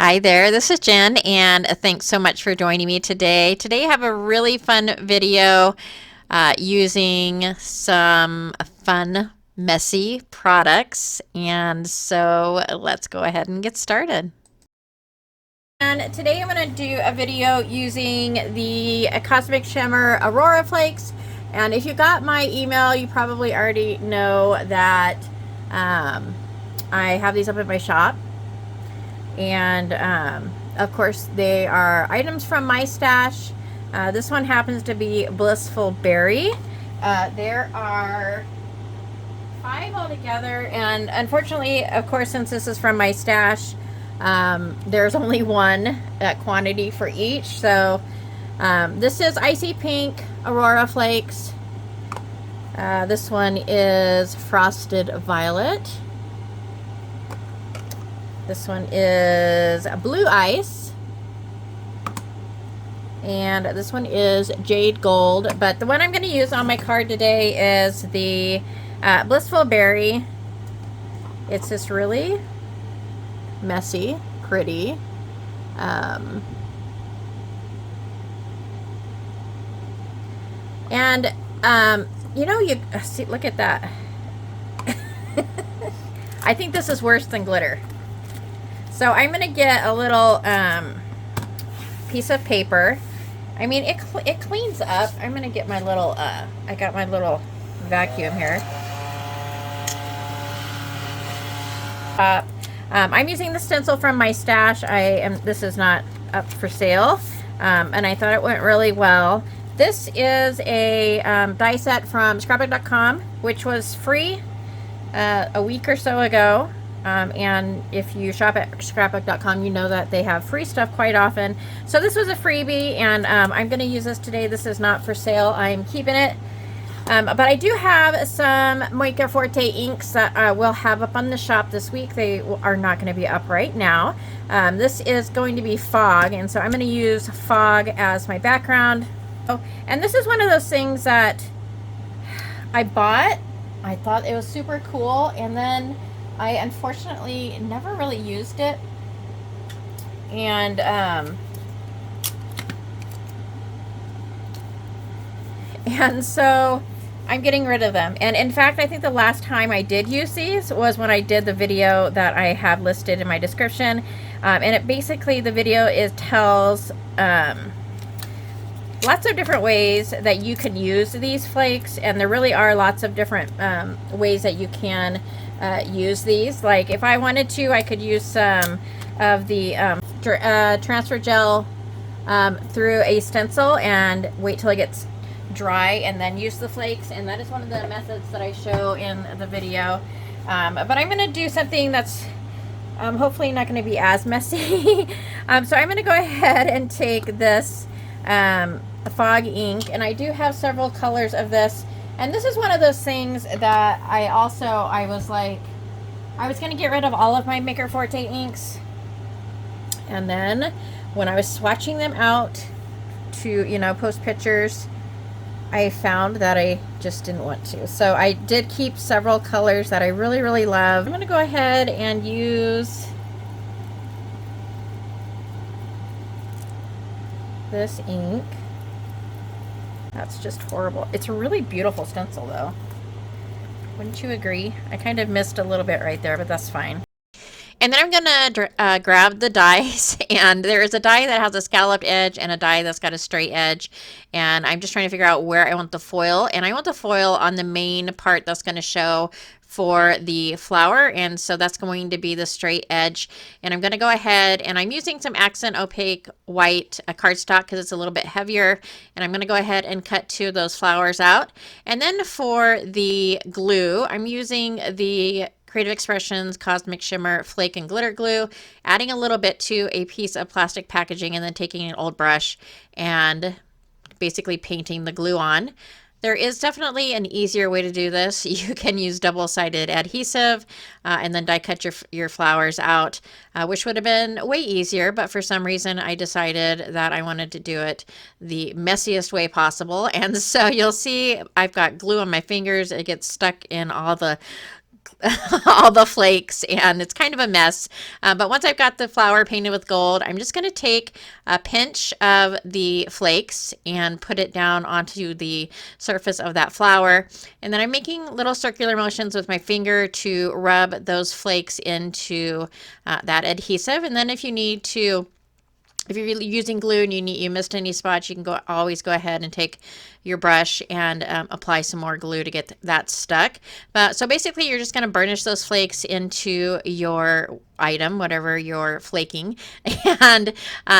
Hi there, this is Jen, and thanks so much for joining me today. Today I have a really fun video using some fun, messy products, and so let's go ahead and get started. And today I'm going to do a video using the Cosmic Shimmer Aurora Flakes, and if you got my email, you probably already know that I have these up at my shop. And of course they are items from my stash. This one happens to be Blissful Berry. There are 5 altogether, and unfortunately, of course, since this is from my stash, there's only one quantity for each. So this is Icy Pink Aurora Flakes. This one is Frosted Violet. This one is Blue Ice, and this one is Jade Gold, but the one I'm going to use on my card today is the Blissful Berry. It's this really messy, pretty and you know, you see, look at that. I think this is worse than glitter. So I'm going to get a little piece of paper. I mean, it cleans up. I'm going to get my little, I got my little vacuum here. I'm using the stencil from my stash. This is not up for sale, and I thought it went really well. This is a die set from Scrapbook.com, which was free a week or so ago. And if you shop at Scrapbook.com, you know that they have free stuff quite often. So this was a freebie, and I'm going to use this today. This is not for sale. I'm keeping it. But I do have some Mica Forte inks that we'll have up on the shop this week. They are not going to be up right now. This is going to be Fog, and so I'm going to use Fog as my background. Oh, and this is one of those things that I bought. I thought it was super cool, and then I unfortunately never really used it, and so I'm getting rid of them. And in fact, I think the last time I did use these was when I did the video that I have listed in my description, and it basically, the video tells lots of different ways that you can use these flakes, and there really are lots of different ways that you can use these. Like if I wanted to, I could use some of the transfer gel through a stencil and wait till it gets dry and then use the flakes, and that is one of the methods that I show in the video. But I'm going to do something that's hopefully not going to be as messy. So I'm going to go ahead and take this Fog ink, and I do have several colors of this. And this is one of those things that I was like, I was going to get rid of all of my Mica Forte inks. And then when I was swatching them out to, you know, post pictures, I found that I just didn't want to. So I did keep several colors that I really, really love. I'm going to go ahead and use this ink. That's just horrible. It's a really beautiful stencil though. Wouldn't you agree? I kind of missed a little bit right there, but that's fine. And then I'm going to grab the dies, and there is a die that has a scalloped edge and a die that's got a straight edge. And I'm just trying to figure out where I want the foil. And I want the foil on the main part that's going to show for the flower, and so that's going to be the straight edge. And I'm going to go ahead, and I'm using some accent opaque white cardstock because it's a little bit heavier, and I'm going to go ahead and cut 2 of those flowers out. And then for the glue, I'm using the Creative Expressions Cosmic Shimmer Flake and Glitter Glue, adding a little bit to a piece of plastic packaging, and then taking an old brush and basically painting the glue on. There is definitely an easier way to do this. You can use double-sided adhesive and then die cut your flowers out, which would have been way easier, but for some reason I decided that I wanted to do it the messiest way possible. And so you'll see I've got glue on my fingers. It gets stuck in all the all the flakes, and it's kind of a mess. But once I've got the flower painted with gold, I'm just going to take a pinch of the flakes and put it down onto the surface of that flower. And then I'm making little circular motions with my finger to rub those flakes into that adhesive. And then if you need to, if you're using glue and you missed any spots, you can always go ahead and take your brush and apply some more glue to get that stuck. So basically you're just going to burnish those flakes into your item, whatever you're flaking, and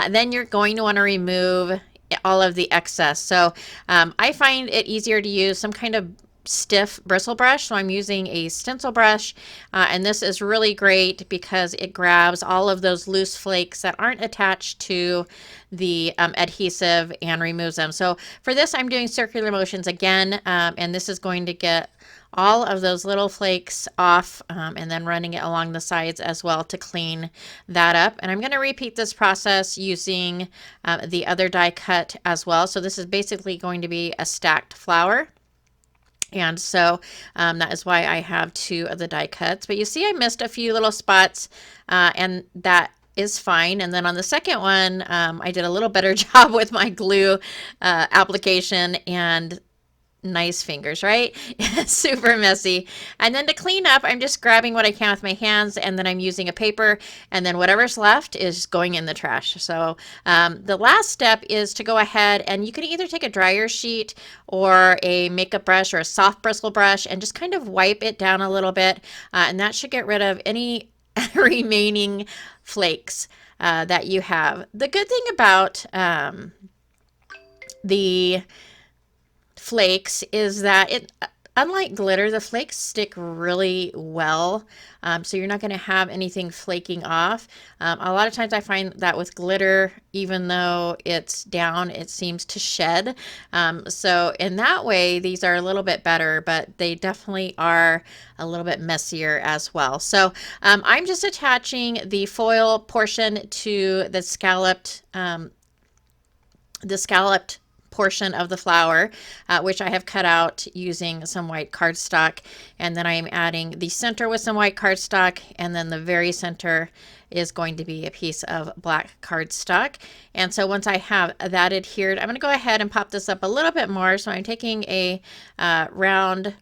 then you're going to want to remove all of the excess. So I find it easier to use some kind of stiff bristle brush, so I'm using a stencil brush, and this is really great because it grabs all of those loose flakes that aren't attached to the adhesive and removes them. So for this I'm doing circular motions again, and this is going to get all of those little flakes off, and then running it along the sides as well to clean that up. And I'm going to repeat this process using the other die cut as well. So this is basically going to be a stacked flower. And so that is why I have 2 of the die cuts. But you see I missed a few little spots, and that is fine. And then on the second one, I did a little better job with my glue application, and nice fingers, right? Super messy. And then to clean up, I'm just grabbing what I can with my hands, and then I'm using a paper, and then whatever's left is going in the trash. So the last step is to go ahead, and you can either take a dryer sheet or a makeup brush or a soft bristle brush and just kind of wipe it down a little bit, and that should get rid of any remaining flakes that you have. The good thing about the flakes is that unlike glitter, the flakes stick really well, so you're not going to have anything flaking off. A lot of times I find that with glitter, even though it's down, it seems to shed. So in that way, these are a little bit better, but they definitely are a little bit messier as well. So I'm just attaching the foil portion to the scalloped portion of the flower, which I have cut out using some white cardstock, and then I am adding the center with some white cardstock, and then the very center is going to be a piece of black cardstock. And so once I have that adhered, I'm going to go ahead and pop this up a little bit more. So I'm taking a round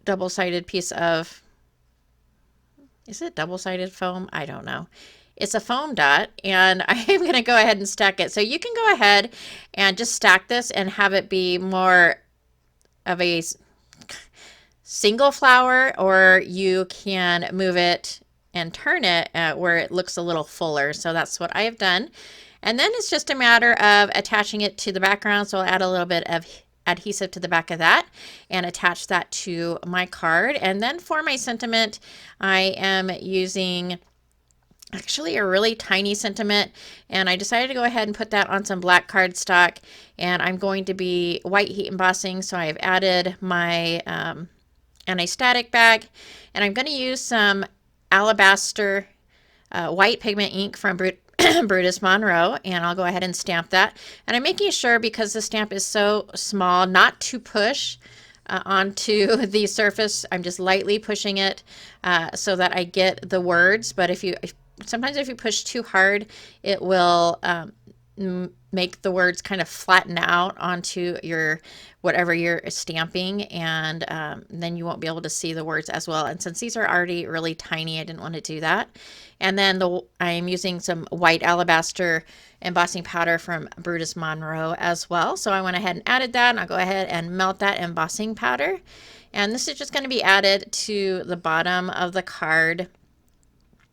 double-sided piece of, is it double-sided foam? I don't know. It's a foam dot, and I'm going to go ahead and stack it. So you can go ahead and just stack this and have it be more of a single flower, or you can move it and turn it where it looks a little fuller. So that's what I have done. And then it's just a matter of attaching it to the background. So I'll add a little bit of adhesive to the back of that and attach that to my card. And then for my sentiment, I am using actually a really tiny sentiment, and I decided to go ahead and put that on some black cardstock, and I'm going to be white heat embossing. So I have added my anti-static bag, and I'm going to use some alabaster white pigment ink from Brutus Monroe, and I'll go ahead and stamp that. And I'm making sure, because the stamp is so small, not to push onto the surface. I'm just lightly pushing it so that I get the words. But sometimes if you push too hard, it will make the words kind of flatten out onto whatever you're stamping, and then you won't be able to see the words as well. And since these are already really tiny, I didn't want to do that. And then I'm using some white alabaster embossing powder from Brutus Monroe as well. So I went ahead and added that, and I'll go ahead and melt that embossing powder. And this is just going to be added to the bottom of the card.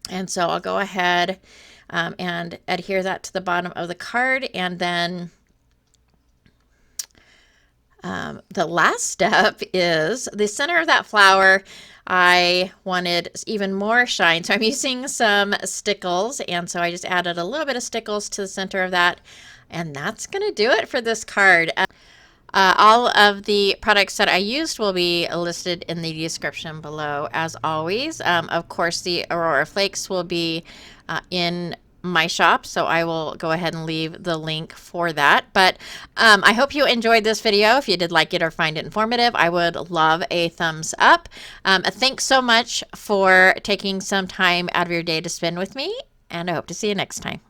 And so I'll go ahead and adhere that to the bottom of the card. And then the last step is the center of that flower. I wanted even more shine, so I'm using some stickles, and so I just added a little bit of stickles to the center of that, and that's going to do it for this card. All of the products that I used will be listed in the description below, as always. Of course, the Aurora Flakes will be in my shop, so I will go ahead and leave the link for that. But I hope you enjoyed this video. If you did like it or find it informative, I would love a thumbs up. Thanks so much for taking some time out of your day to spend with me, and I hope to see you next time.